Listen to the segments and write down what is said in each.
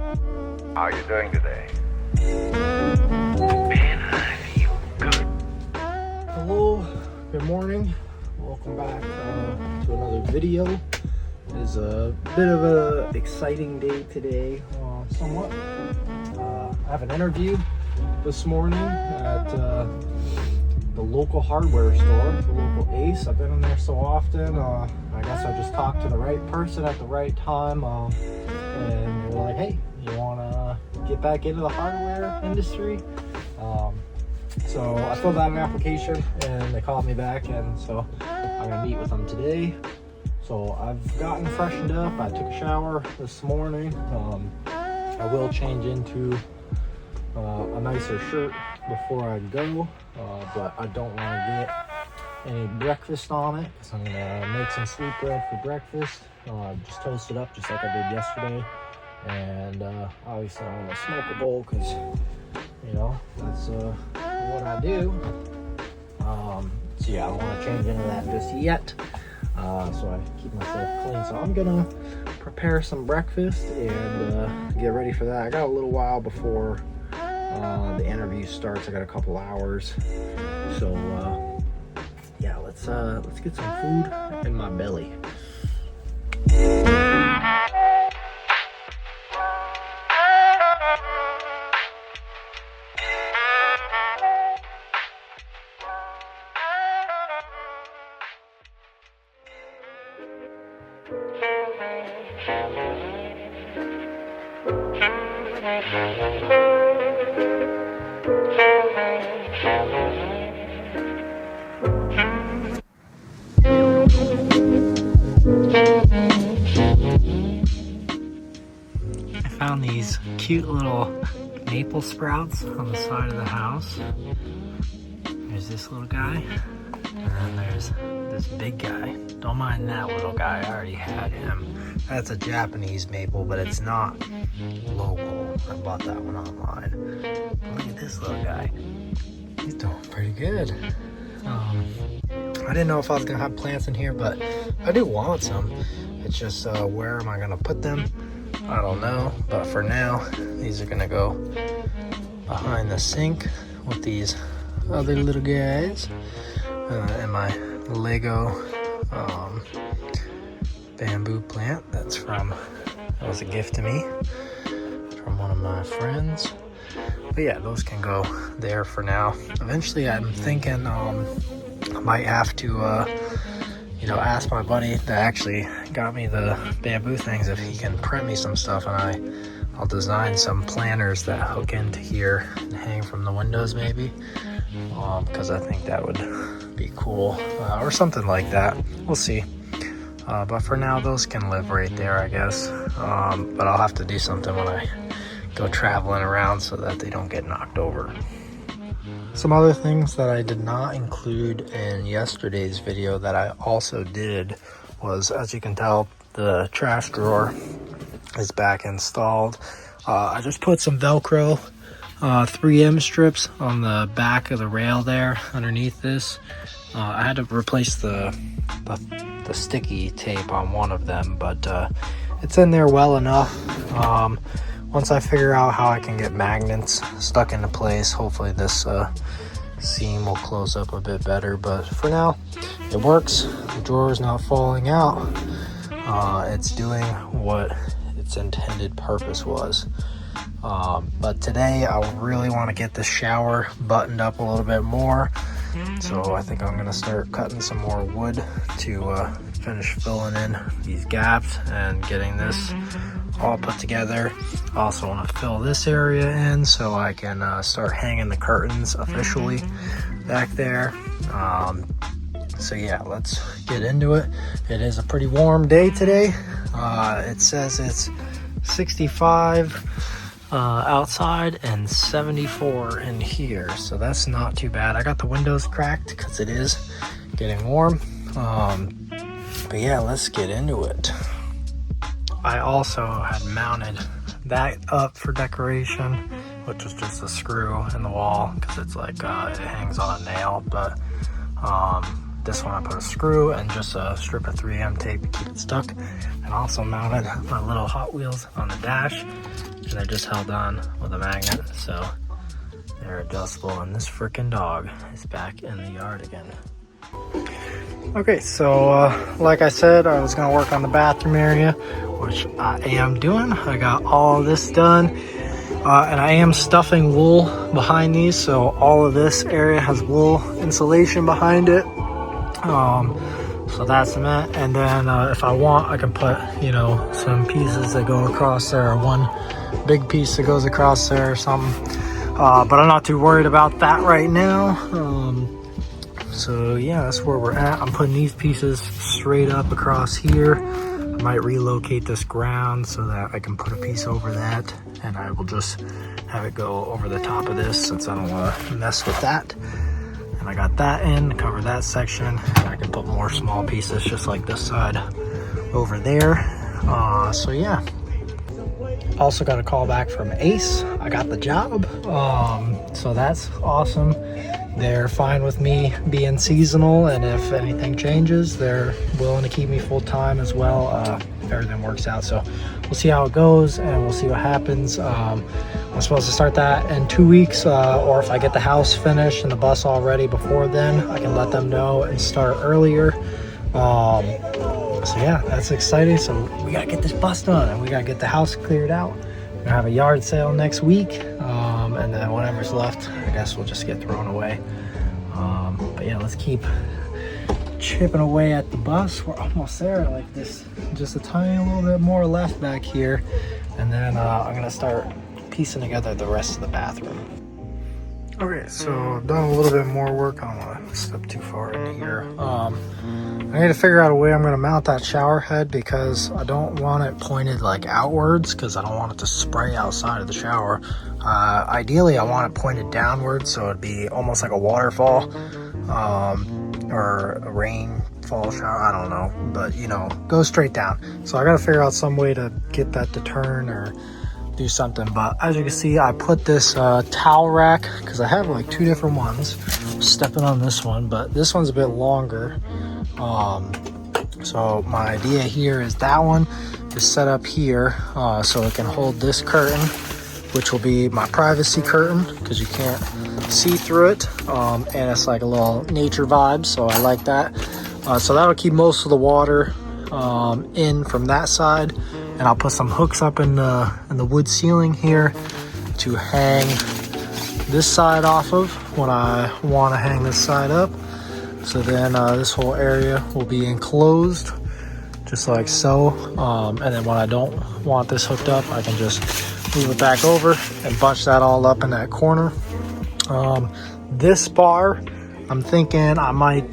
How are you doing today? Man, I feel good. Hello, good morning. Welcome back to another video. It is a bit of an exciting day today, somewhat. I have an interview this morning at the local hardware store, the local Ace. I've been in there so often. I guess I just talked to the right person at the right time, and they were like, "Hey, you want to get back into the hardware industry?" So I filled out an application and they called me back, and so I'm gonna meet with them today. So I've gotten freshened up. I took a shower this morning. I will change into a nicer shirt before I go, but I don't want to get any breakfast on it because I'm gonna make some sweet bread for breakfast. Just toast it up just like I did yesterday, and obviously I'm gonna smoke a bowl because that's what I do. So yeah, I don't want to change into that just yet, so I keep myself clean. So I'm gonna prepare some breakfast and get ready for that. I got a little while before the interview starts. I got a couple hours, so yeah, let's get some food in my belly. I found these cute little maple sprouts on the side of the house. There's this little guy, and then there's this big guy. Don't mind that little guy, I already had him. That's a Japanese maple, but it's not local. I bought that one online. But look at this little guy. He's doing pretty good. I didn't know if I was gonna have plants in here, but I do want some. It's just where am I gonna put them? I don't know, but for now, these are gonna go behind the sink with these other little guys, and my Lego bamboo plant that was a gift to me from one of my friends. But yeah, those can go there for now. Eventually, I'm thinking I might have to ask my buddy that actually got me the bamboo things if he can print me some stuff, and I'll design some planters that hook into here and hang from the windows maybe, because I think that would be cool, or something like that. We'll see. But for now, those can live right there, I guess. But I'll have to do something when I go traveling around so that they don't get knocked over. Some other things that I did not include in yesterday's video that I also did was, as you can tell, the trash drawer is back installed. I just put some Velcro 3M strips on the back of the rail there underneath this. I had to replace the sticky tape on one of them, but it's in there well enough. Once I figure out how I can get magnets stuck into place, hopefully this seam will close up a bit better. But for now, it works. The drawer is not falling out. It's doing what its intended purpose was. But today, I really want to get the shower buttoned up a little bit more. So I think I'm going to start cutting some more wood to finish filling in these gaps and getting this all put together. I also want to fill this area in so I can start hanging the curtains officially back there. So yeah, let's get into it. It is a pretty warm day today. It says it's 65 outside and 74 in here, so that's not too bad. I got the windows cracked because it is getting warm. But yeah, let's get into it. I also had mounted that up for decoration, which was just a screw in the wall because it's like it hangs on a nail. But this one I put a screw and just a strip of 3M tape to keep it stuck. and also mounted my little Hot Wheels on the dash, and they're just held on with a magnet, so they're adjustable. And this freaking dog is back in the yard again. Okay, so like I said, I was gonna work on the bathroom area, which I am doing. I got all of this done, and I am stuffing wool behind these, so all of this area has wool insulation behind it. So that's cement, and then if I want, I can put, you know, some pieces that go across there, or one big piece that goes across there or something. But I'm not too worried about that right now. So yeah, that's where we're at. I'm putting these pieces straight up across here. I might relocate this ground so that I can put a piece over that, and I will just have it go over the top of this since I don't want to mess with that. And I got that in, cover that section, and I can put more small pieces just like this side over there. So yeah. Also got a call back from Ace. I got the job, so that's awesome. They're fine with me being seasonal, and if anything changes, they're willing to keep me full-time as well, if everything works out. So we'll see how it goes, and we'll see what happens. I'm supposed to start that in 2 weeks, or if I get the house finished and the bus all ready before then, I can let them know and start earlier. So yeah, that's exciting. So we gotta get this bus done, and we gotta get the house cleared out. We're gonna have a yard sale next week, and then whatever's left, I guess we'll just get thrown away. But yeah, let's keep chipping away at the bus. We're almost there. Like this, just a tiny little bit more left back here, and then I'm gonna start piecing together the rest of the bathroom. Okay, so I've done a little bit more work. I don't want to step too far in here. I need to figure out a way I'm going to mount that shower head, because I don't want it pointed like outwards, because I don't want it to spray outside of the shower. Ideally, I want it pointed downwards, so it'd be almost like a waterfall, or a rainfall shower. I don't know, but you know, go straight down. So I got to figure out some way to get that to turn or do something. But as you can see, I put this towel rack, because I have like 2 different ones. I'm stepping on this one, but this one's a bit longer. So my idea here is that one is set up here, so it can hold this curtain, which will be my privacy curtain, because you can't see through it, and it's like a little nature vibe, so I like that. So that'll keep most of the water in from that side, and I'll put some hooks up in the wood ceiling here to hang this side off of when I want to hang this side up. So then this whole area will be enclosed just like so, and then when I don't want this hooked up, I can just move it back over and bunch that all up in that corner. This bar, I'm thinking I might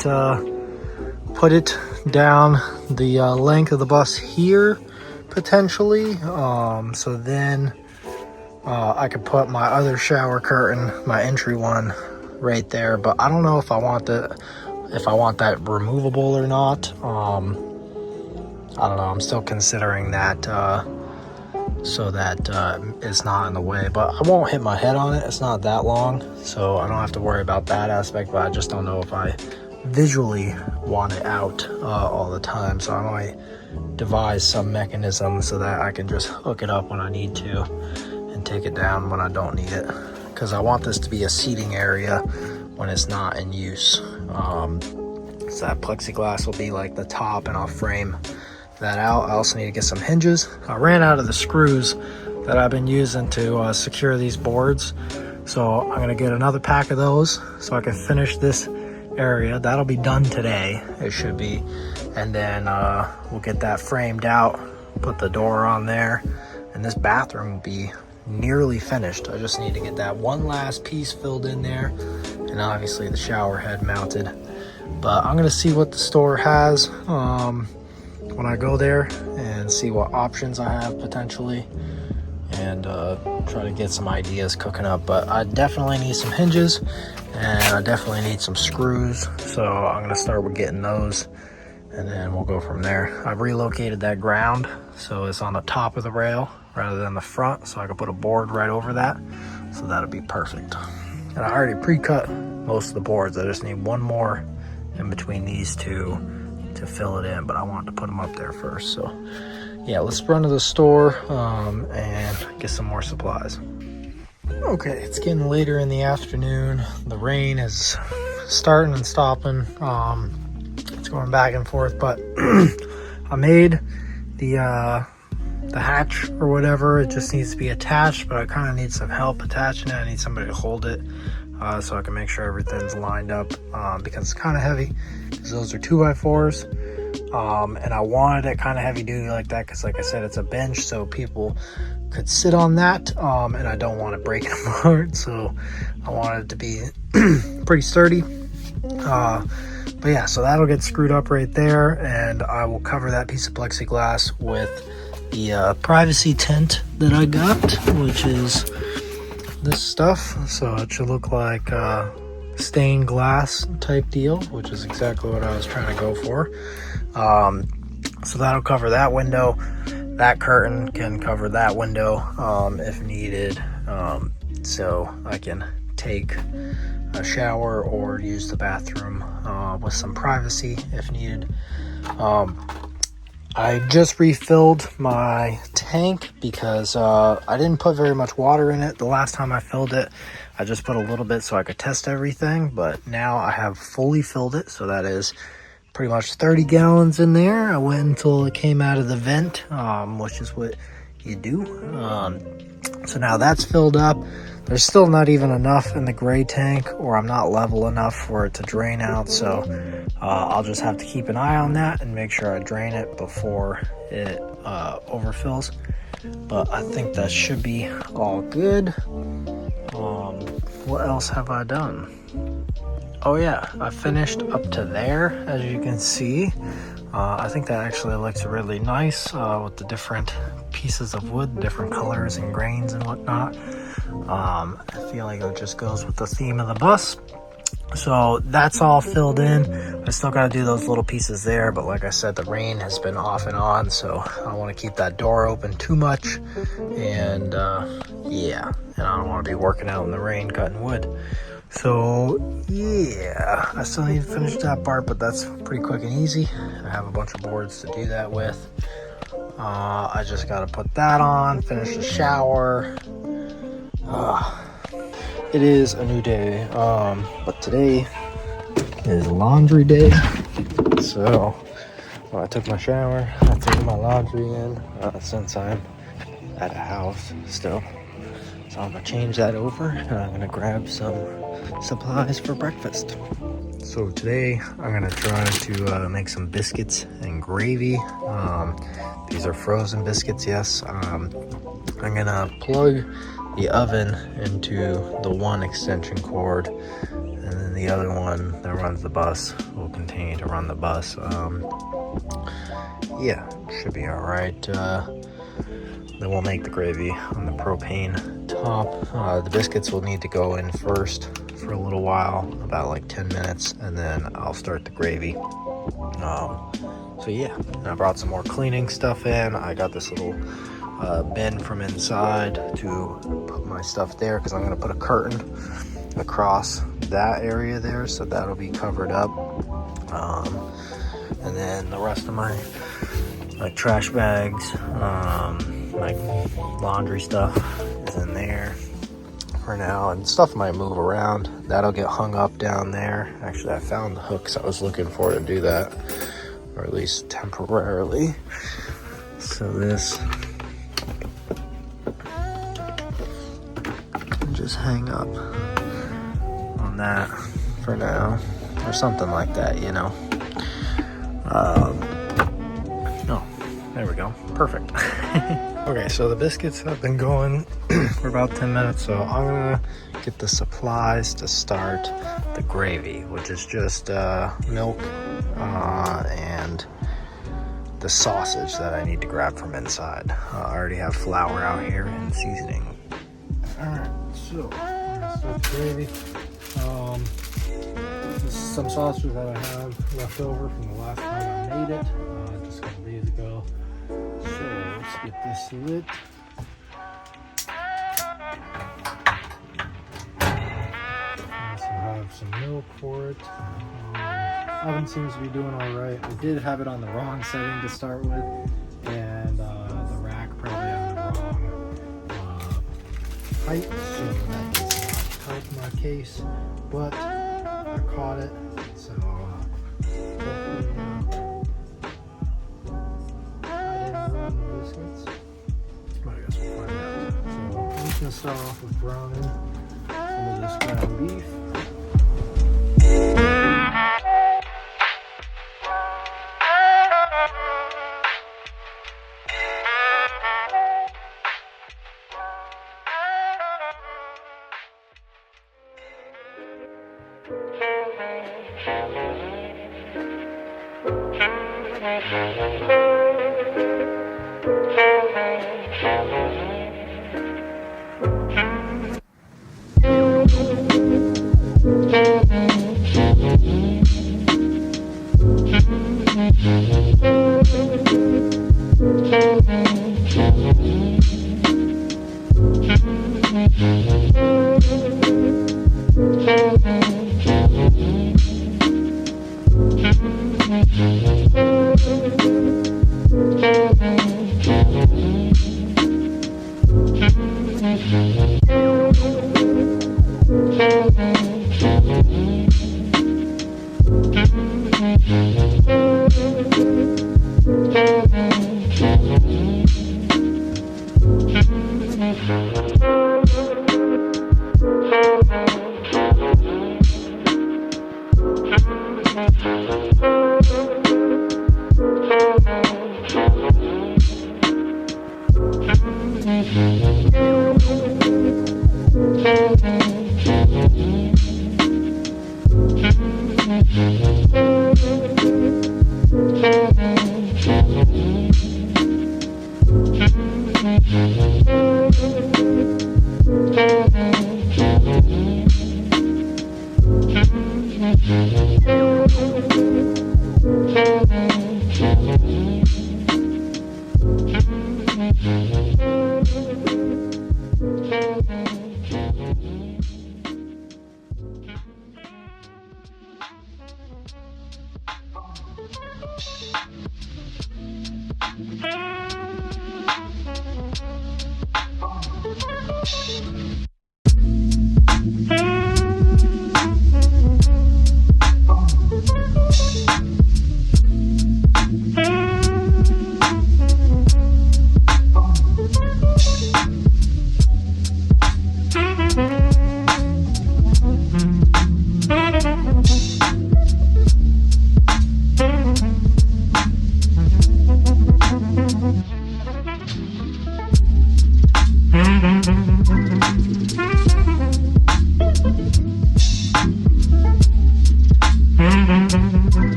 put it down the length of the bus here potentially, so then I could put my other shower curtain, my entry one, right there. But I don't know if I want that removable or not. I don't know, I'm still considering that, so that it's not in the way, but I won't hit my head on it. It's not that long, so I don't have to worry about that aspect, but I just don't know if I visually want it out all the time. So I might devise some mechanism so that I can just hook it up when I need to and take it down when I don't need it, because I want this to be a seating area when it's not in use. So that plexiglass will be like the top, and I'll frame that out. I also need to get some hinges. I ran out of the screws that I've been using to secure these boards, so I'm gonna get another pack of those so I can finish this area. That'll be done today, it should be, and then we'll get that framed out, put the door on there, and this bathroom will be nearly finished. I just need to get that one last piece filled in there, and obviously the shower head mounted. But I'm gonna see what the store has when I go there, and see what options I have potentially, and try to get some ideas cooking up. But I definitely need some hinges, and I definitely need some screws, so I'm gonna start with getting those, and then we'll go from there. I've relocated that ground so it's on the top of the rail rather than the front, so I can put a board right over that, so that'll be perfect. And I already pre-cut most of the boards. I just need one more in between these two to fill it in, but I want to put them up there first. So yeah, let's run to the store and get some more supplies. Okay, it's getting later in the afternoon. The rain is starting and stopping. It's going back and forth, but I made the hatch or whatever. It just needs to be attached, but I kind of need some help attaching it. I need somebody to hold it so I can make sure everything's lined up because it's kind of heavy, because those are 2x4s. And I wanted it kind of heavy duty like that because, like I said, it's a bench, so people could sit on that, and I don't want it breaking apart, so I wanted it to be pretty sturdy. But yeah, so that'll get screwed up right there, and I will cover that piece of plexiglass with the privacy tent that I got, which is this stuff. So it should look like stained glass type deal, which is exactly what I was trying to go for. So that'll cover that window. That curtain can cover that window if needed, so I can take a shower or use the bathroom with some privacy if needed. I just refilled my tank because I didn't put very much water in it. The last time I filled it, I just put a little bit so I could test everything, but now I have fully filled it, so that is pretty much 30 gallons in there. I went until it came out of the vent, which is what you do. So now that's filled up. There's still not even enough in the gray tank, or I'm not level enough for it to drain out, so I'll just have to keep an eye on that and make sure I drain it before it overfills. But I think that should be all good. What else have I done? Oh yeah, I finished up to there, as you can see. I think that actually looks really nice with the different pieces of wood, different colors and grains and whatnot. I feel like it just goes with the theme of the bus. So that's all filled in. I still got to do those little pieces there, but like I said, the rain has been off and on, so I don't want to keep that door open too much. And yeah, and I don't want to be working out in the rain cutting wood. So yeah, I still need to finish that part, but that's pretty quick and easy. I have a bunch of boards to do that with. I just got to put that on, finish the shower. It is a new day, but today is laundry day. So when I took my shower, I took my laundry in since I'm at a house still. So I'm gonna change that over and I'm gonna grab some supplies for breakfast. So today I'm gonna try to make some biscuits and gravy. These are frozen biscuits, yes. I'm gonna plug the oven into the one extension cord, and then the other one that runs the bus will continue to run the bus. Yeah, should be all right. Then we'll make the gravy on the propane top. The biscuits will need to go in first for a little while, about like 10 minutes, and then I'll start the gravy. So yeah, and I brought some more cleaning stuff in. I got this little bin from inside to put my stuff there, because I'm going to put a curtain across that area there, so that'll be covered up. And then the rest of my trash bags, my laundry stuff is in there for now, and stuff might move around. That'll get hung up down there. Actually, I found the hooks I was looking for to do that, or at least temporarily. So this just hang up on that for now, or something like that, you know. Oh, there we go, perfect. Okay, so the biscuits have been going for about 10 minutes, so I'm gonna get the supplies to start the gravy, which is just milk and the sausage that I need to grab from inside. I already have flour out here and seasoning. Alright, so I'm gonna start the gravy. This is some sausage that I have left over from the last time I made it, just a couple days ago. So let's get this lit. I also have some milk for it. Oven seems to be doing all right. I did have it on the wrong setting to start with, and tight, so that gets tight in my case, but I caught it, so hopefully I didn't ruin the biscuits, but I guess we'll find out. So I'm just gonna start off with browning some of this ground beef.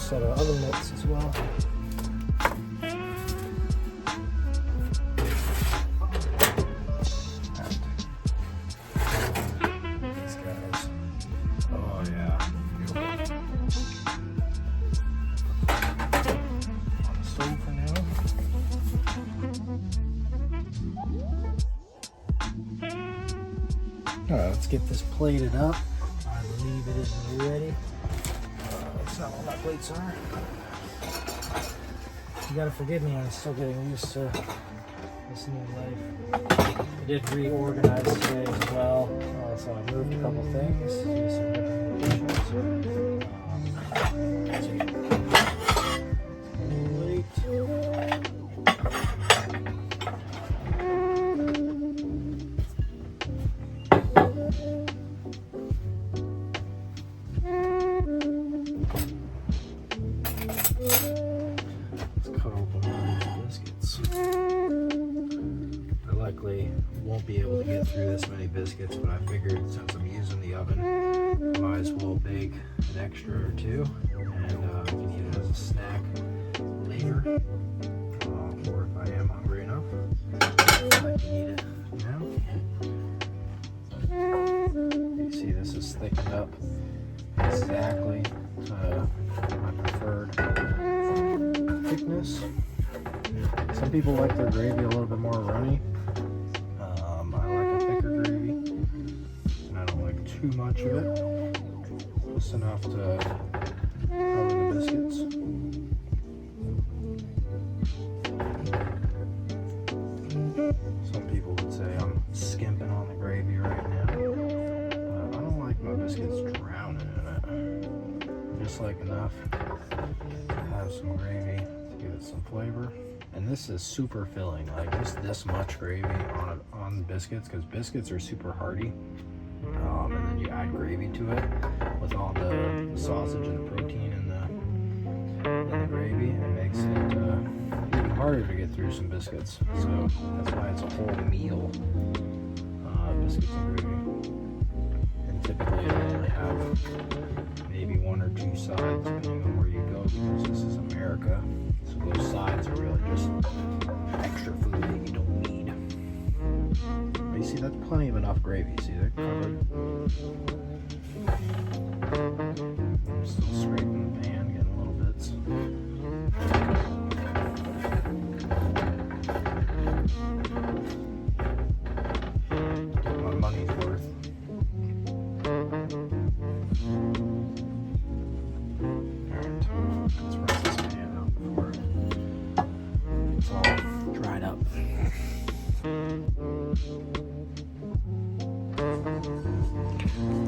Set of oven mitts as well. These guys. Oh yeah. Beautiful. On the stove for now. Alright, let's get this plated up. I believe it is ready. That's not what my plates are. You gotta forgive me, I'm still getting used to this new life. I did reorganize today as well, so I moved a couple things. Do some different additions. Won't be able to get through this many biscuits, but I figured since I'm using the oven, I might as well bake an extra or two, and I can eat it as a snack later, or if I am hungry enough, I can eat it now. You see, this is thickened up exactly to my preferred Some people like their gravy a little bit more runny. I like a thicker gravy, and I don't like too much of it. Just enough to cover the biscuits. Some people would say I'm skimping on the gravy right now, but I don't like my biscuits drowning in it. Just like enough to have some gravy to give it some flavor. And this is super filling, like just this much gravy on biscuits, because biscuits are super hearty. And then you add gravy to it with all the sausage and the protein in the gravy, and it makes it even harder to get through some biscuits. So that's why it's a whole meal, biscuits and gravy. And typically you only have maybe one or two sides depending on where you go, because this is America. So those sides are really just extra food that you don't need. But you see, that's plenty of enough gravy. See, they're covered. I'm still scraping the pan, getting little bits. Get my money's worth. Alright, let's rinse this pan out before it's all dried up.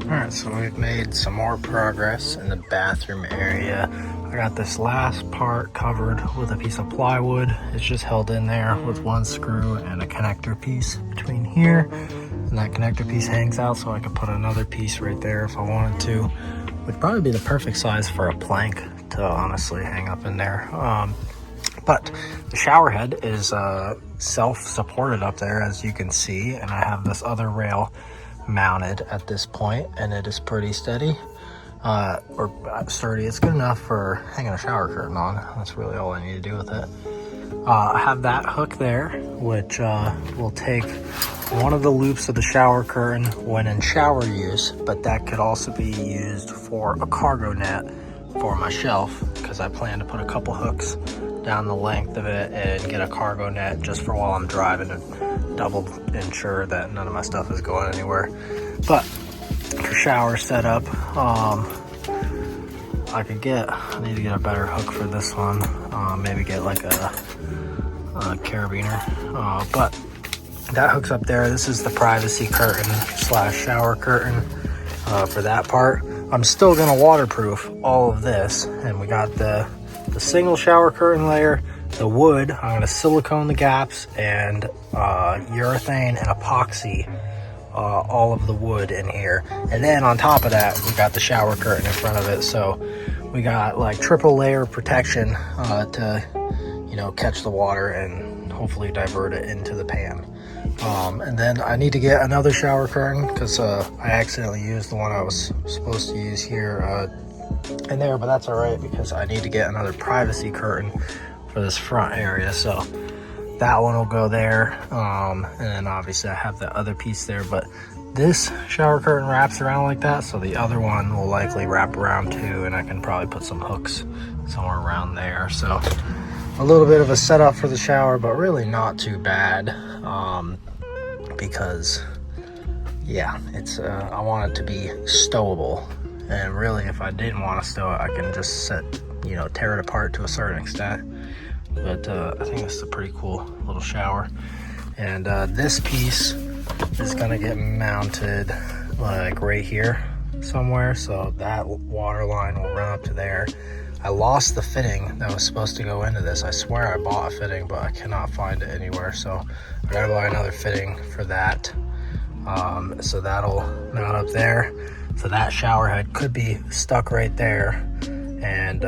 Alright, so we've made some more progress in the bathroom area. I got this last part covered with a piece of plywood. It's just held in there with one screw and a connector piece between here. And that connector piece hangs out, so I could put another piece right there if I wanted to. Would probably be the perfect size for a plank to honestly hang up in there. But the shower head is self-supported up there, as you can see, and I have this other rail mounted at this point, and it is pretty steady, or sturdy. It's good enough for hanging a shower curtain on. That's really all I need to do with it. I have that hook there, which will take one of the loops of the shower curtain when in shower use, but that could also be used for a cargo net for my shelf, because I plan to put a couple hooks down the length of it and get a cargo net just for while I'm driving to double ensure that none of my stuff is going anywhere. But for shower setup, I need to get a better hook for this one. Maybe get like a carabiner. But that hook's up there. This is the privacy curtain / shower curtain for that part. I'm still gonna waterproof all of this, and we got the single shower curtain layer, the wood. I'm gonna silicone the gaps and urethane and epoxy all of the wood in here, and then on top of that we got the shower curtain in front of it, so we got like triple layer protection to, you know, catch the water and hopefully divert it into the pan. And then I need to get another shower curtain, because I accidentally used the one I was supposed to use here in there, but that's all right, because I need to get another privacy curtain for this front area, so that one will go there. And then obviously I have the other piece there, but this shower curtain wraps around like that, so the other one will likely wrap around too, and I can probably put some hooks somewhere around there. So a little bit of a setup for the shower, but really not too bad, because yeah, it's I want it to be stowable. And really, if I didn't want to stow it, I can just tear it apart to a certain extent. But I think this is a pretty cool little shower. And this piece is gonna get mounted like right here somewhere, so that water line will run up to there. I lost the fitting that was supposed to go into this. I swear I bought a fitting, but I cannot find it anywhere, so I gotta buy another fitting for that. So that'll mount up there. So that shower head could be stuck right there, and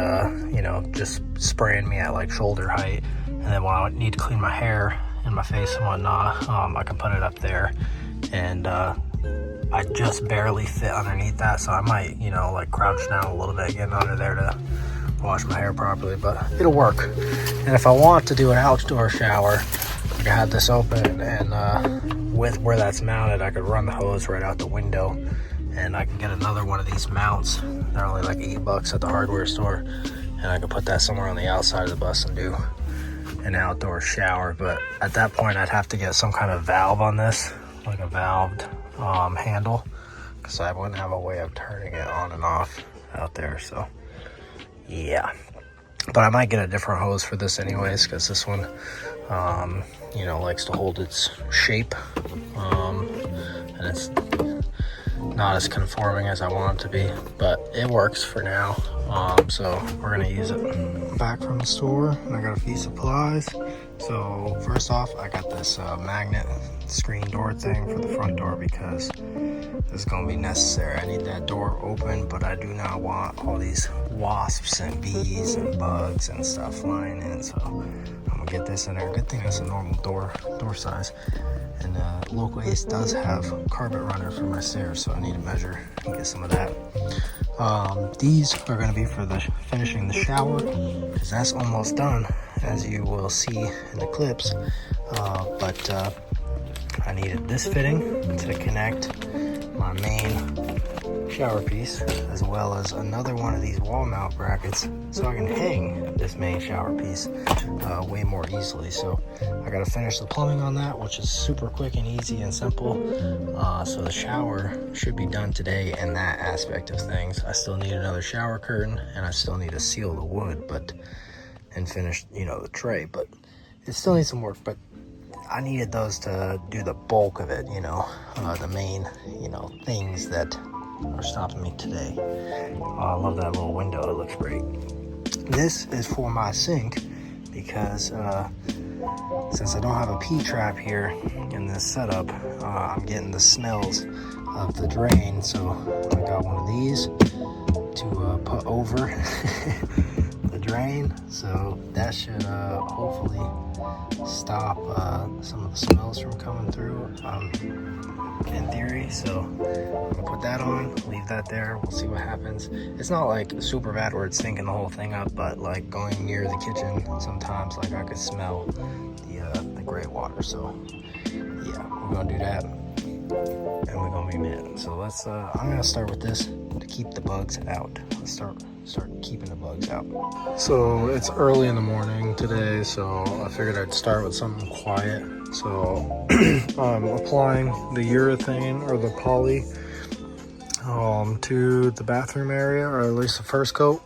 just spraying me at like shoulder height. And then when I need to clean my hair and my face and whatnot, I can put it up there. And I just barely fit underneath that, so I might crouch down a little bit, getting under there to wash my hair properly, but it'll work. And if I want to do an outdoor shower, I can have this open, and with where that's mounted, I could run the hose right out the window, and I can get another one of these mounts. They're only like $8 at the hardware store, and I can put that somewhere on the outside of the bus and do an outdoor shower, but at that point I'd have to get some kind of valve on this, like a valved handle, because I wouldn't have a way of turning it on and off out there. So yeah, but I might get a different hose for this anyways, because this one you know, likes to hold its shape, and it's not as conforming as I want it to be, but it works for now. So we're gonna use it. Back from the store, and I got a few supplies. So first off, I got this magnet screen door thing for the front door, because this is gonna be necessary. I need that door open, but I do not want all these wasps and bees and bugs and stuff flying in. So I'm gonna get this in there. Good thing it's a normal door size. And Local Ace does have carpet runner for my stairs, so I need to measure and get some of that. These are going to be for the finishing the shower, because that's almost done, as you will see in the clips. But I needed this fitting to connect my main shower piece, as well as another one of these wall mount brackets, so I can hang this main shower piece way more easily. So I got to finish the plumbing on that, which is super quick and easy and simple. So the shower should be done today in that aspect of things. I still need another shower curtain, and I still need to seal the wood, and finish, you know, the tray, but it still needs some work. But I needed those to do the bulk of it, you know, the main, you know, things that are stopping me today. I love that little window, it looks great. This is for my sink, because since I don't have a P-trap here in this setup, I'm getting the smells of the drain. So I got one of these to put over the drain, so that should hopefully stop some of the smells from coming through, in theory. So I'm gonna put that on, leave that there, we'll see what happens. It's not like super bad where it's stinking the whole thing up, but like going near the kitchen sometimes, like I could smell the gray water. So yeah, we're gonna do that, and we're gonna be mad. So let's I'm gonna start with this to keep the bugs out. Let's start keeping the bugs out. So it's early in the morning today, so I figured I'd start with something quiet. So I'm applying the urethane, or the poly, to the bathroom area, or at least the first coat.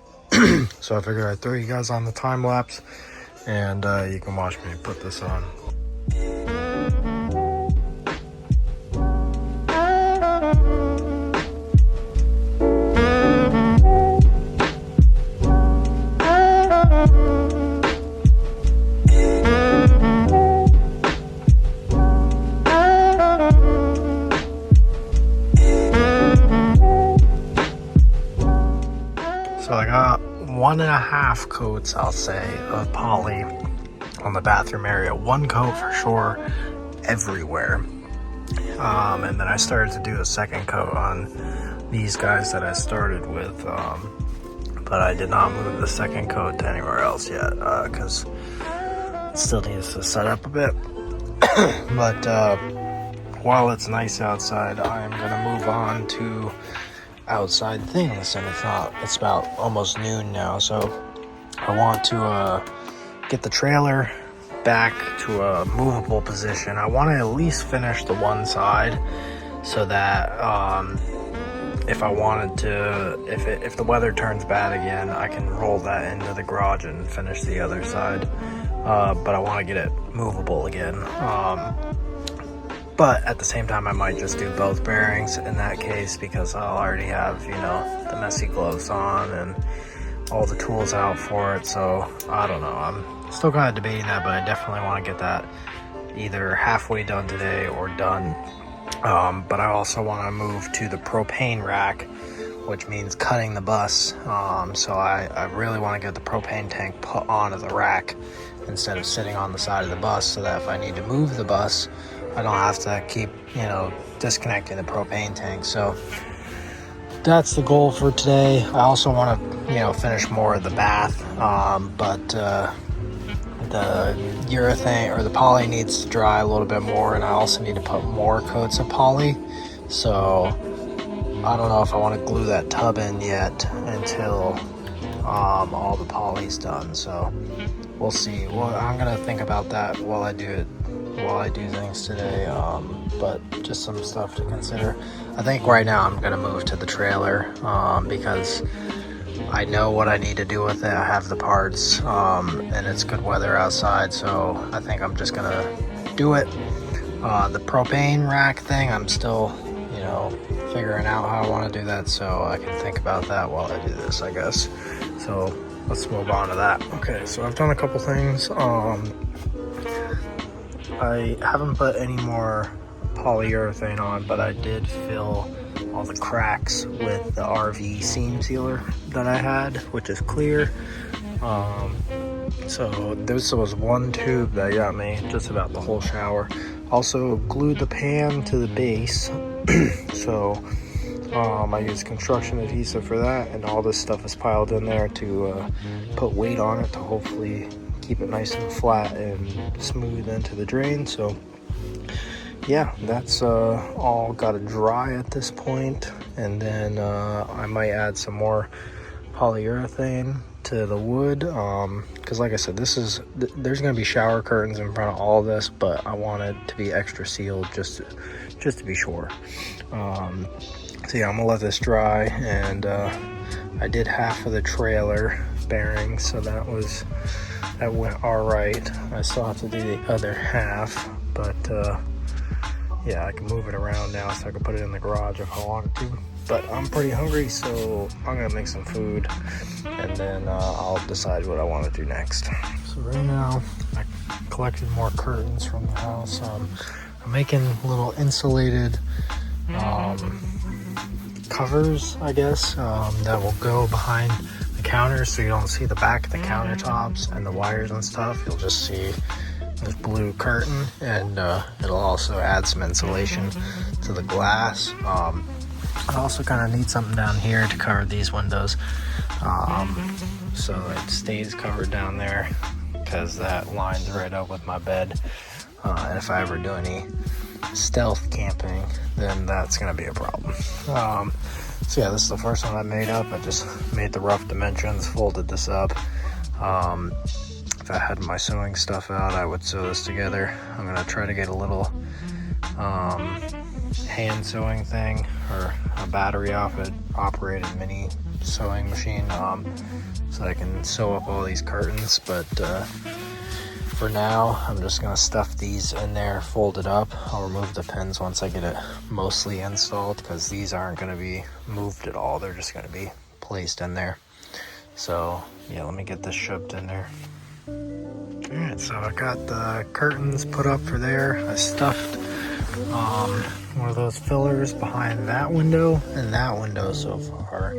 So I figured I'd throw you guys on the time lapse, and you can watch me put this on. So I got 1.5 coats, I'll say, of poly on the bathroom area. 1 coat for sure everywhere. And then I started to do a second coat on these guys that I started with. But I did not move the second coat to anywhere else yet, because it still needs to set up a bit. But while it's nice outside, I am going to move on to outside things, and it's about almost noon now, so I want to get the trailer back to a movable position. I want to at least finish the one side, so that if I wanted to, if the weather turns bad again, I can roll that into the garage and finish the other side. But I want to get it movable again. But at the same time, I might just do both bearings in that case, because I'll already have, you know, the messy gloves on and all the tools out for it. So I don't know. I'm still kind of debating that, but I definitely want to get that either halfway done today or done. But I also want to move to the propane rack, which means cutting the bus. So I really want to get the propane tank put onto the rack instead of sitting on the side of the bus, so that if I need to move the bus, I don't have to keep, you know, disconnecting the propane tank. So that's the goal for today. I also want to, you know, finish more of the bath, but the urethane, or the poly, needs to dry a little bit more, and I also need to put more coats of poly. So I don't know if I want to glue that tub in yet until all the poly's done. So we'll see. Well, I'm gonna think about that while I do things today. But just some stuff to consider. I think right now I'm gonna move to the trailer because I know what I need to do with it. I have the parts, and it's good weather outside, so I think I'm just gonna do it. The propane rack thing, I'm still, figuring out how I want to do that, so I can think about that while I do this, I guess. So let's move on to that. Okay, so I've done a couple things. I haven't put any more polyurethane on, but I did fill all the cracks with the RV seam sealer that I had, which is clear. So this was one tube that got me just about the whole shower. Also glued the pan to the base. So I used construction adhesive for that, and all this stuff is piled in there to put weight on it to hopefully keep it nice and flat and smooth into the drain. So yeah, that's all got to dry at this point, and then I might add some more polyurethane to the wood, because like I said, there's gonna be shower curtains in front of all of this, but I want it to be extra sealed just to be sure. So yeah, I'm gonna let this dry, and I did half of the trailer bearing, so that went all right. I still have to do the other half, but yeah, I can move it around now, so I can put it in the garage if I wanted to. But I'm pretty hungry, so I'm gonna make some food, and then I'll decide what I want to do next. So right now, I collected more curtains from the house. I'm making little insulated covers, I guess, that will go behind the counter, so you don't see the back of the countertops and the wires and stuff. You'll just see this blue curtain, and it'll also add some insulation to the glass. I also kind of need something down here to cover these windows, so it stays covered down there, because that lines right up with my bed. And if I ever do any stealth camping, then that's gonna be a problem. So yeah, this is the first one I made up. I just made the rough dimensions, folded this up. If I had my sewing stuff out, I would sew this together. I'm gonna try to get a little hand sewing thing, or a battery operated mini sewing machine, so I can sew up all these curtains. But for now, I'm just gonna stuff these in there, fold it up. I'll remove the pins once I get it mostly installed, because these aren't gonna be moved at all. They're just gonna be placed in there. So yeah, let me get this shoved in there. Alright, so I got the curtains put up for there. I stuffed one of those fillers behind that window and that window so far.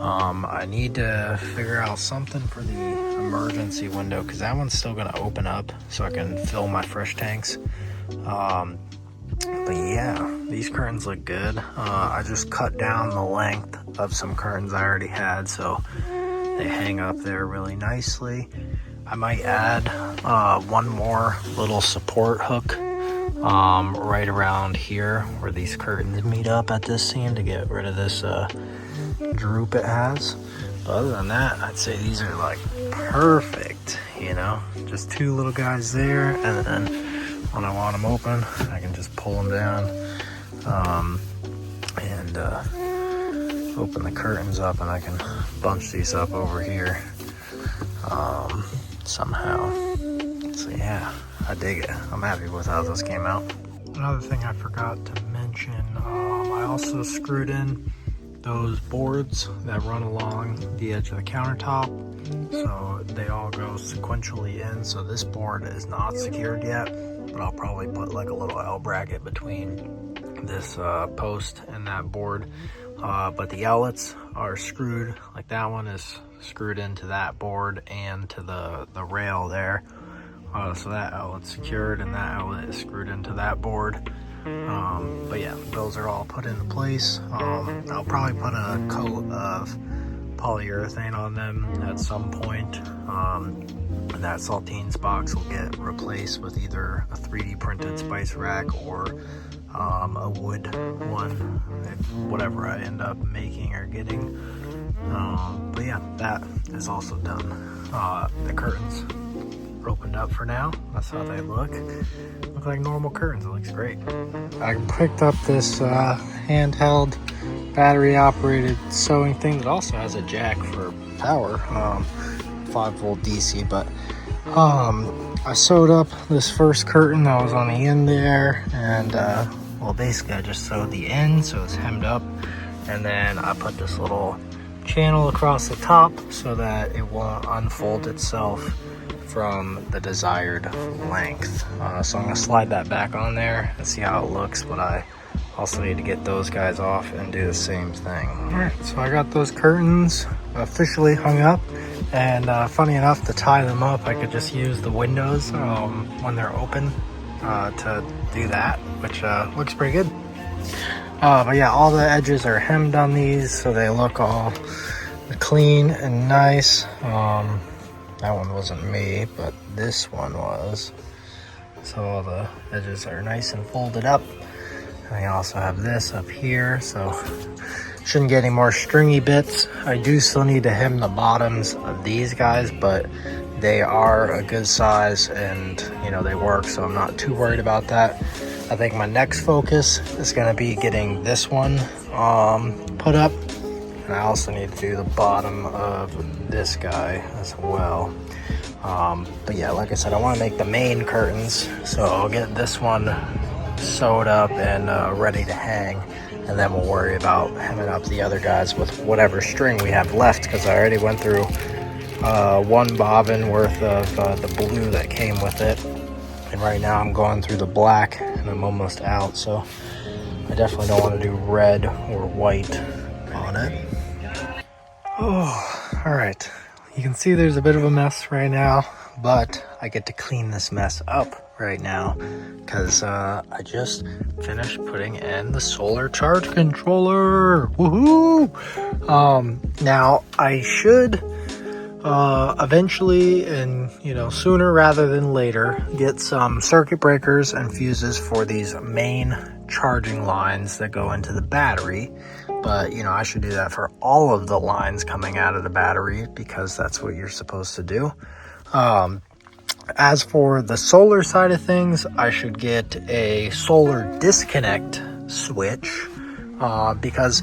I need to figure out something for the emergency window, because that one's still gonna open up so I can fill my fresh tanks. But yeah, these curtains look good. I just cut down the length of some curtains I already had, so they hang up there really nicely. I might add one more little support hook right around here where these curtains meet up at this seam, to get rid of this droop it has. But other than that, I'd say these are like perfect, just two little guys there, and then when I want them open, I can just pull them down and open the curtains up, and I can bunch these up over here somehow. So yeah, I dig it. I'm happy with how those came out. Another thing I forgot to mention, I also screwed in those boards that run along the edge of the countertop, so they all go sequentially in. So this board is not secured yet, but I'll probably put like a little L bracket between this post and that board. But the outlets are screwed, like that one is screwed into that board and to the rail there. So that outlet's secured, and that outlet is screwed into that board. But yeah, those are all put into place. I'll probably put a coat of polyurethane on them at some point. And that saltines box will get replaced with either a 3D printed spice rack or a wood one, whatever I end up making or getting. But yeah, that is also done. The curtains opened up for now. That's how they look. Look like normal curtains. It looks great. I picked up this handheld battery operated sewing thing that also has a jack for power, 5-volt DC, but I sewed up this first curtain that was on the end there, and well, basically I just sewed the end so it's hemmed up, and then I put this little channel across the top so that it won't unfold itself from the desired length. So I'm gonna slide that back on there and see how it looks, but I also need to get those guys off and do the same thing. All right, so I got those curtains officially hung up, and funny enough, to tie them up, I could just use the windows when they're open to do that, which looks pretty good. But yeah, all the edges are hemmed on these, so they look all clean and nice. That one wasn't me, but this one was. So all the edges are nice and folded up. And I also have this up here, so shouldn't get any more stringy bits. I do still need to hem the bottoms of these guys, but they are a good size and you know they work, so I'm not too worried about that. I think my next focus is going to be getting this one put up, and I also need to do the bottom of this guy as well. But yeah, like I said, I want to make the main curtains, so I'll get this one sewed up and ready to hang, and then we'll worry about hemming up the other guys with whatever string we have left, because I already went through one bobbin worth of the blue that came with it, and right now I'm going through the black and I'm almost out, so I definitely don't want to do red or white on it. Oh, all right, you can see there's a bit of a mess right now, but I get to clean this mess up right now because I just finished putting in the solar charge controller. Woohoo! Now I should eventually, and you know, sooner rather than later, get some circuit breakers and fuses for these main charging lines that go into the battery. But you know, I should do that for all of the lines coming out of the battery because that's what you're supposed to do. As for the solar side of things, I should get a solar disconnect switch because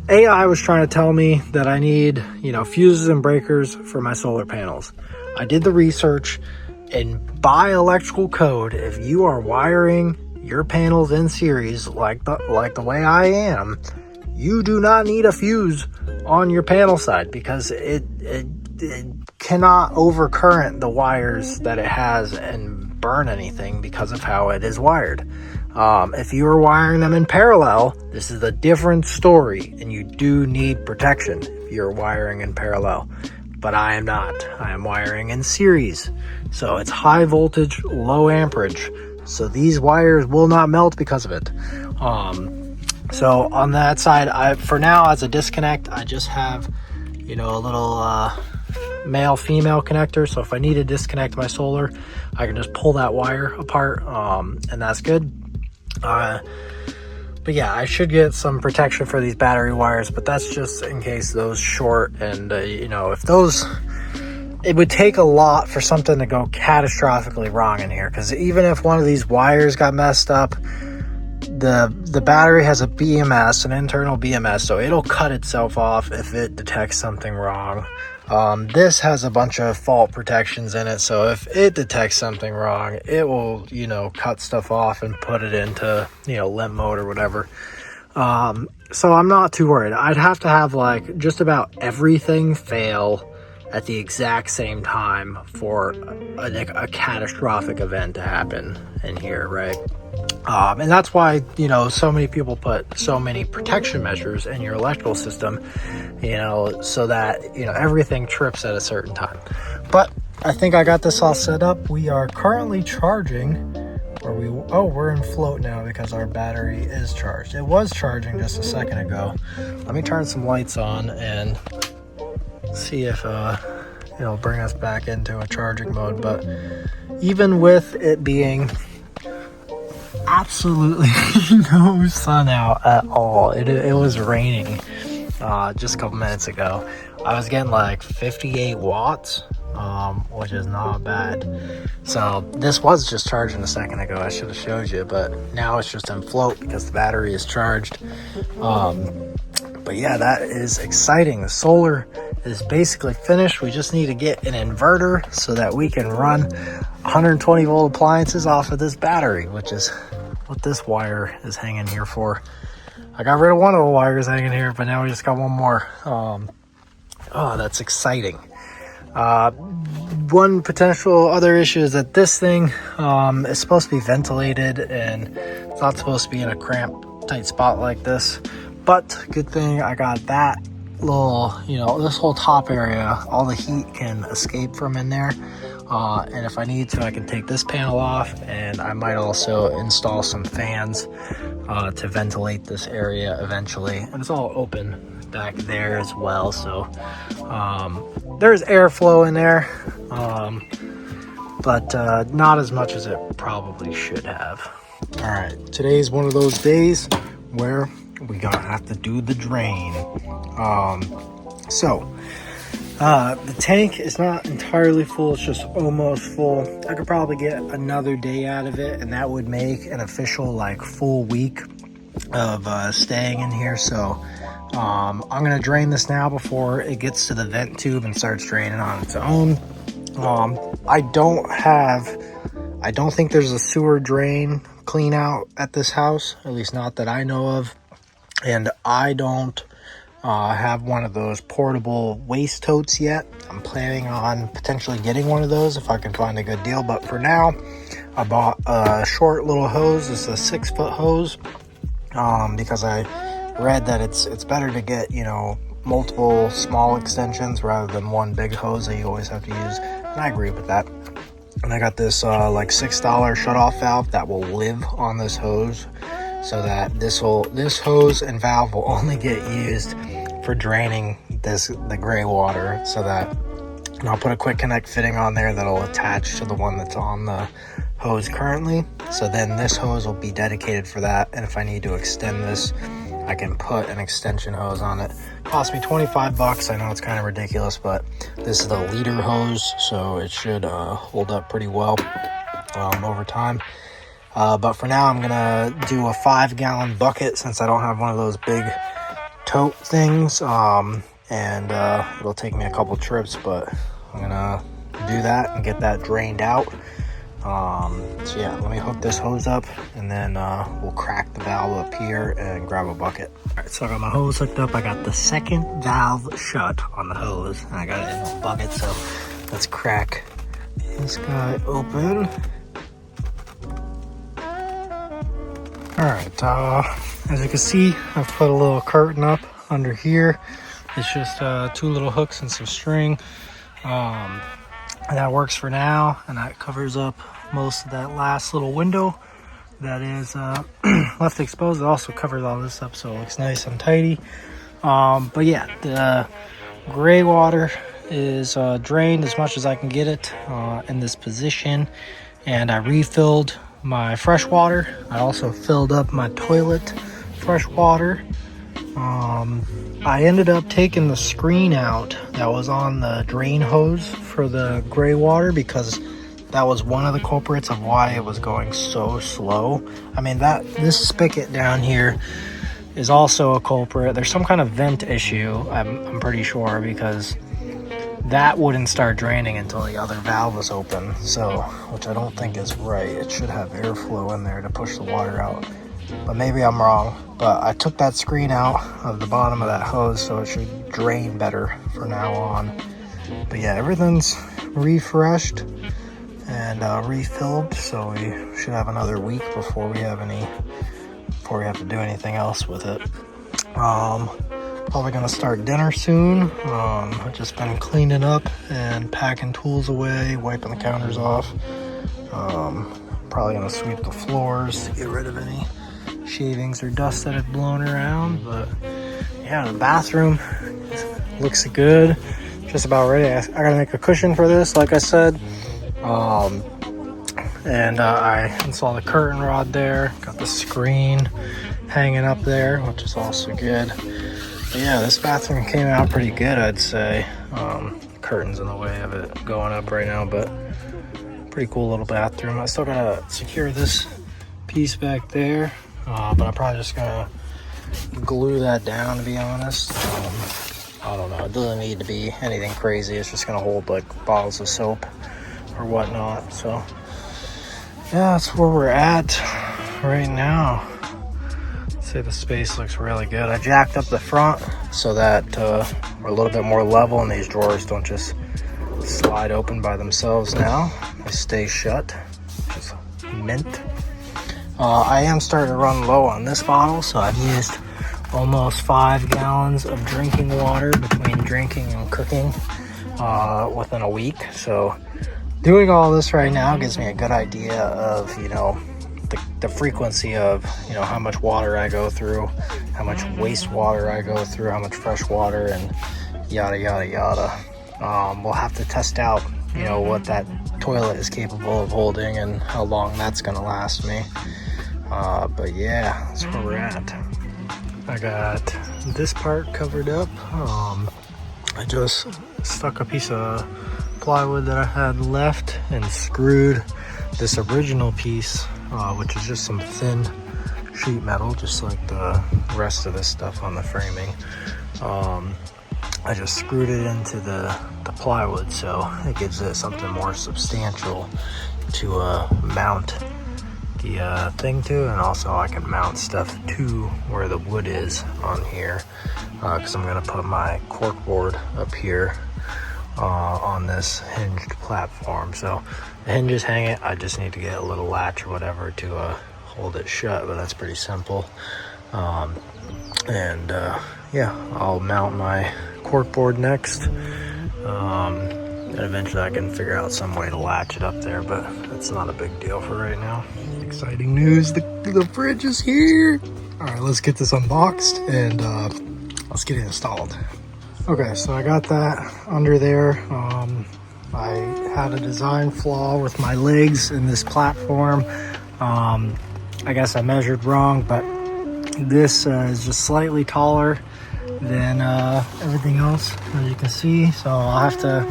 AI was trying to tell me that I need, you know, fuses and breakers for my solar panels. I did the research, and by electrical code, if you are wiring your panels in series like the way I am, you do not need a fuse on your panel side because it cannot overcurrent the wires that it has and burn anything because of how it is wired. If you are wiring them in parallel, this is a different story, and you do need protection if you're wiring in parallel. But I am not. I am wiring in series. So it's high voltage, low amperage. So these wires will not melt because of it. So on that side, for now, as a disconnect, I just have, you know, a little male-female connector. So if I need to disconnect my solar, I can just pull that wire apart, and that's good. But yeah, I should get some protection for these battery wires, but that's just in case those short, and you know, if those, it would take a lot for something to go catastrophically wrong in here, because even if one of these wires got messed up, the battery has a BMS, an internal BMS, so it'll cut itself off if it detects something wrong. This has a bunch of fault protections in it, so if it detects something wrong, it will, you know, cut stuff off and put it into, you know, limp mode or whatever. So I'm not too worried. I'd have to have like just about everything fail at the exact same time for a catastrophic event to happen in here, right? And that's why, you know, so many people put so many protection measures in your electrical system, you know, so that, you know, everything trips at a certain time. But I think I got this all set up. We are currently charging, we're in float now because our battery is charged. It was charging just a second ago. Let me turn some lights on and see if it'll bring us back into a charging mode. But even with it being absolutely no sun out at all, it was raining just a couple minutes ago, I was getting like 58 watts which is not bad. So this was just charging a second ago. I should have showed you, but now it's just in float because the battery is charged. But yeah, that is exciting. The solar is basically finished. We just need to get an inverter so that we can run 120 volt appliances off of this battery, which is what this wire is hanging here for. I got rid of one of the wires hanging here, but now we just got one more. Oh, that's exciting. One potential other issue is that this thing is supposed to be ventilated, and it's not supposed to be in a cramped, tight spot like this. But good thing I got that little, this whole top area, all the heat can escape from in there. And if I need to, I can take this panel off, and I might also install some fans to ventilate this area eventually. And it's all open back there as well, so there's airflow in there, but not as much as it probably should have. All right, today's one of those days where we gonna have to do the drain. The tank is not entirely full, it's just almost full. I could probably get another day out of it, and that would make an official full week of staying in here. So I'm gonna drain this now before it gets to the vent tube and starts draining on its own. I don't think there's a sewer drain clean out at this house, at least not that I know of. And I don't have one of those portable waste totes yet. I'm planning on potentially getting one of those if I can find a good deal. But for now, I bought a short little hose. It's a 6-foot hose because I read that it's better to get, multiple small extensions rather than one big hose that you always have to use. And I agree with that. And I got this $6 shut-off valve that will live on this hose, so that this hose and valve will only get used for draining the gray water. So that, and I'll put a quick connect fitting on there that'll attach to the one that's on the hose currently. So then this hose will be dedicated for that, and if I need to extend this, I can put an extension hose on it. Cost me 25 bucks. I know it's kind of ridiculous, but this is the liter hose, so it should hold up pretty well over time. But for now, I'm gonna do a 5-gallon bucket since I don't have one of those big tote things. And it'll take me a couple trips, but I'm gonna do that and get that drained out. So yeah, let me hook this hose up, and then we'll crack the valve up here and grab a bucket. All right, so I got my hose hooked up. I got the second valve shut on the hose, and I got it in the bucket. So let's crack this guy open. All right, as you can see, I've put a little curtain up under here. It's just 2 little hooks and some string. And that works for now, and that covers up most of that last little window that is left exposed. It also covers all this up, so it looks nice and tidy. But yeah, the gray water is drained as much as I can get it in this position, and I refilled my fresh water. I also filled up my toilet fresh water. I ended up taking the screen out that was on the drain hose for the gray water, because that was one of the culprits of why it was going so slow. I mean, this spigot down here is also a culprit. There's some kind of vent issue, I'm pretty sure, because that wouldn't start draining until the other valve was open, so, which I don't think is right. It should have airflow in there to push the water out, but maybe I'm wrong. But I took that screen out of the bottom of that hose, so it should drain better from now on. But yeah, everything's refreshed and refilled, so we should have another week before we have to do anything else with it. Probably gonna start dinner soon. I've just been cleaning up and packing tools away, wiping the counters off. Probably gonna sweep the floors to get rid of any shavings or dust that had blown around. But yeah, the bathroom looks good. Just about ready. I gotta make a cushion for this, like I said. And I installed a curtain rod there. Got the screen hanging up there, which is also good. But yeah, this bathroom came out pretty good, I'd say. curtains in the way of it going up right now, but pretty cool little bathroom. I still gotta secure this piece back there, but I'm probably just gonna glue that down, to be honest. I don't know, it doesn't need to be anything crazy. It's just gonna hold like bottles of soap or whatnot. So yeah, that's where we're at right now. I'd say the space looks really good. I jacked up the front so that we're a little bit more level and these drawers don't just slide open by themselves now. They stay shut, which is mint. I am starting to run low on this bottle, so I've used almost 5 gallons of drinking water between drinking and cooking within a week. So doing all this right now gives me a good idea of, you know, the frequency of, you know, how much water I go through, how much wastewater I go through, how much fresh water, and yada yada yada. We'll have to test out, you know, what that toilet is capable of holding and how long that's gonna last me. But yeah, that's where we're at. I got this part covered up. I just stuck a piece of plywood that I had left and screwed this original piece, which is just some thin sheet metal, just like the rest of this stuff on the framing. I just screwed it into the plywood, so it gives it something more substantial to mount the thing to, and also I can mount stuff to where the wood is on here, because I'm gonna put my corkboard up here on this hinged platform. So the hinges hang it, I just need to get a little latch or whatever to hold it shut, but that's pretty simple. Yeah, I'll mount my corkboard next, and eventually I can figure out some way to latch it up there, but that's not a big deal for right now. Exciting news, the fridge is here. All right, let's get this unboxed and let's get it installed. Okay, so I got that under there. I had a design flaw with my legs in this platform. I guess I measured wrong, but this is just slightly taller than everything else, as you can see. So I'll have to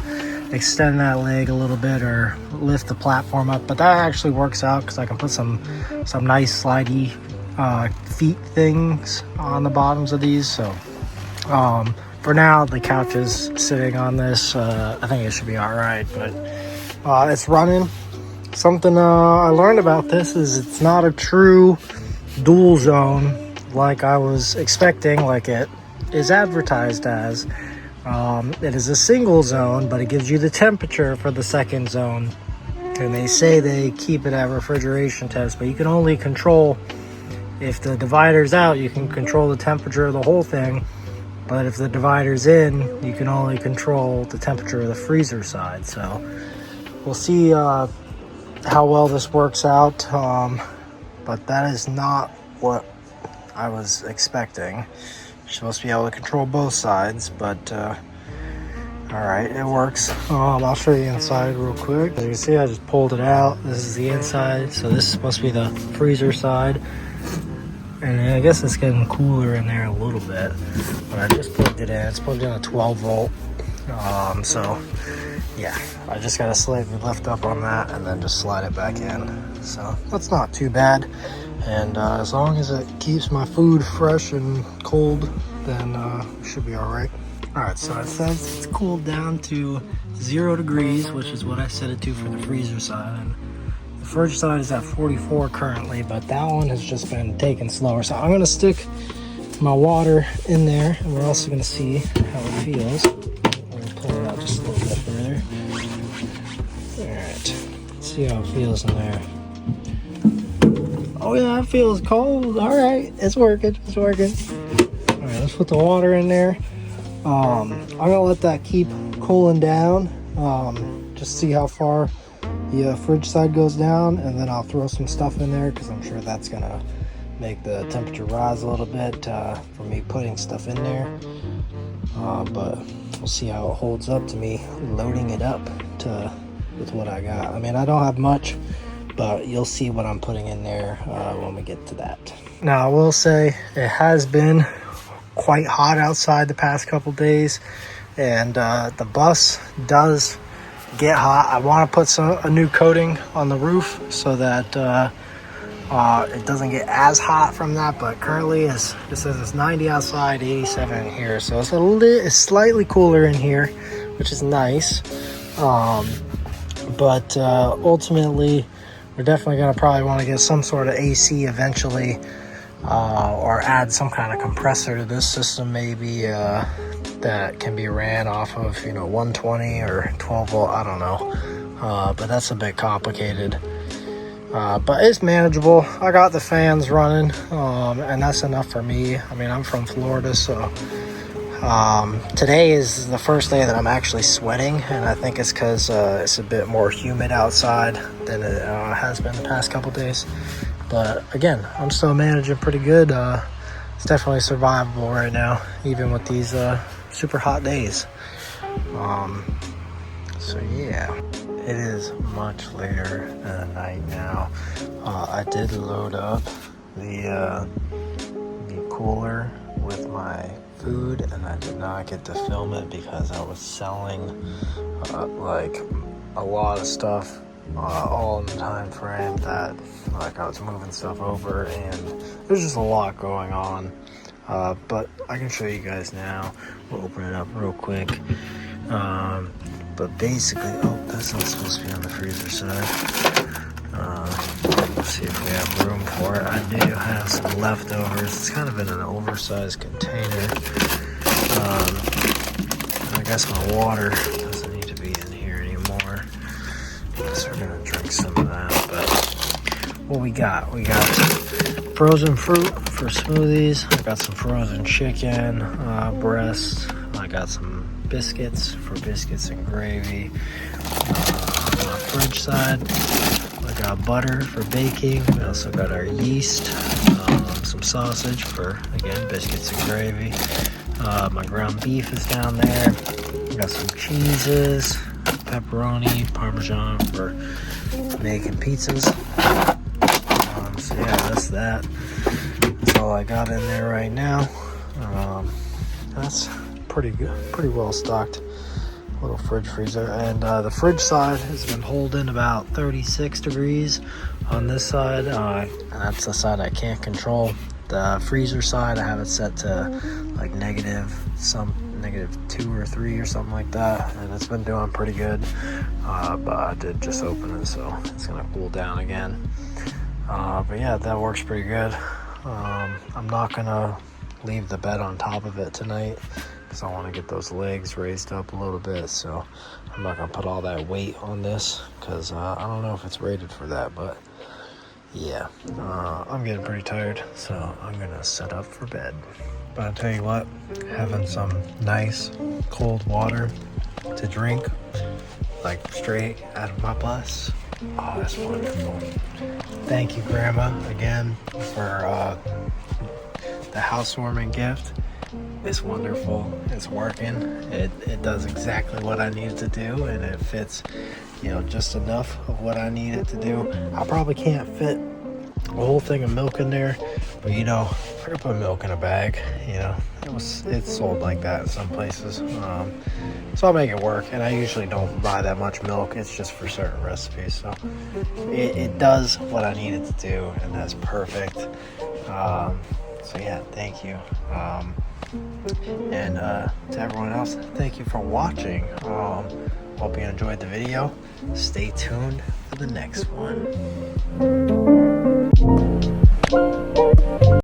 extend that leg a little bit or lift the platform up, but that actually works out because I can put some nice slidey feet things on the bottoms of these. So for now, the couch is sitting on this. I think it should be all right, but it's running. Something I learned about this is it's not a true dual zone like I was expecting, like it is advertised as. It is a single zone, but it gives you the temperature for the second zone, and they say they keep it at refrigeration temps, but you can only control, if the divider's out, you can control the temperature of the whole thing, but if the divider's in, you can only control the temperature of the freezer side. So we'll see how well this works out, but that is not what I was expecting. You're supposed to be able to control both sides, but all right, it works. I'll show you inside real quick. As you can see, I just pulled it out. This is the inside, so this is supposed to be the freezer side, and I guess it's getting cooler in there a little bit, but I just plugged it in. It's plugged in a 12 volt, so yeah, I just gotta slightly lift up on that and then just slide it back in. So that's not too bad. And as long as it keeps my food fresh and cold, then it should be all right. All right, so it says it's cooled down to 0 degrees, which is what I set it to for the freezer side. And the fridge side is at 44 currently, but that one has just been taken slower. So I'm gonna stick my water in there, and we're also gonna see how it feels. I'm gonna pull it out just a little bit further. All right, let's see how it feels in there. Oh yeah, it feels cold. All right, it's working. All right, let's put the water in there. I'm gonna let that keep cooling down. Just see how far the fridge side goes down, and then I'll throw some stuff in there because I'm sure that's gonna make the temperature rise a little bit for me putting stuff in there. But we'll see how it holds up to me loading it up with what I got. I mean, I don't have much, but you'll see what I'm putting in there when we get to that. Now, I will say it has been quite hot outside the past couple days. and the bus does get hot. I want to put a new coating on the roof so that it doesn't get as hot from that, but currently it says it's 90 outside, 87 in here, so it's slightly cooler in here, which is nice. But ultimately we're definitely going to probably want to get some sort of AC eventually, or add some kind of compressor to this system maybe, that can be ran off of 120 or 12 volt, I don't know, but that's a bit complicated. But it's manageable. I got the fans running, and that's enough for me. I mean, I'm from Florida, so today is the first day that I'm actually sweating, and I think it's because it's a bit more humid outside than it has been the past couple days. But again, I'm still managing pretty good. It's definitely survivable right now, even with these super hot days. So yeah, it is much later in the night now. I did load up the cooler with my food, and I did not get to film it because I was selling like a lot of stuff all in the time frame that I was moving stuff over, and there's just a lot going on. But I can show you guys now. We'll open it up real quick. But basically, that's not supposed to be on the freezer side. Let's see if we have room for it. I do have some leftovers. It's kind of in an oversized container. I guess my water doesn't need to be in here anymore. So we're gonna drink some of that. But what we got frozen fruit for smoothies. I got some frozen chicken breast. I got some biscuits for biscuits and gravy. On the fridge side, we got butter for baking. We also got our yeast, some sausage for, again, biscuits and gravy. My ground beef is down there. We got some cheeses, pepperoni, parmesan for making pizzas. So yeah, that's that. That's all I got in there right now. That's pretty good, pretty well stocked little fridge freezer. And the fridge side has been holding about 36 degrees on this side, and that's the side I can't control. The freezer side, I have it set to like negative 2 or 3 or something like that, and it's been doing pretty good. But I did just open it, so it's gonna cool down again. But yeah, that works pretty good. I'm not gonna leave the bed on top of it tonight because I want to get those legs raised up a little bit, so I'm not gonna put all that weight on this because I don't know if it's rated for that. But yeah, I'm getting pretty tired, so I'm gonna set up for bed. But I'll tell you what, having some nice cold water to drink, like straight out of my bus, oh, that's wonderful. Thank you, Grandma, again for the housewarming gift. It's wonderful. It's working. It does exactly what I need it to do, and it fits, just enough of what I need it to do. I probably can't fit a whole thing of milk in there, but I could put milk in a bag. It's sold like that in some places. So I'll make it work, and I usually don't buy that much milk. It's just for certain recipes, so it does what I need it to do, and that's perfect. So yeah, thank you. And to everyone else, thank you for watching. Hope you enjoyed the video. Stay tuned for the next one.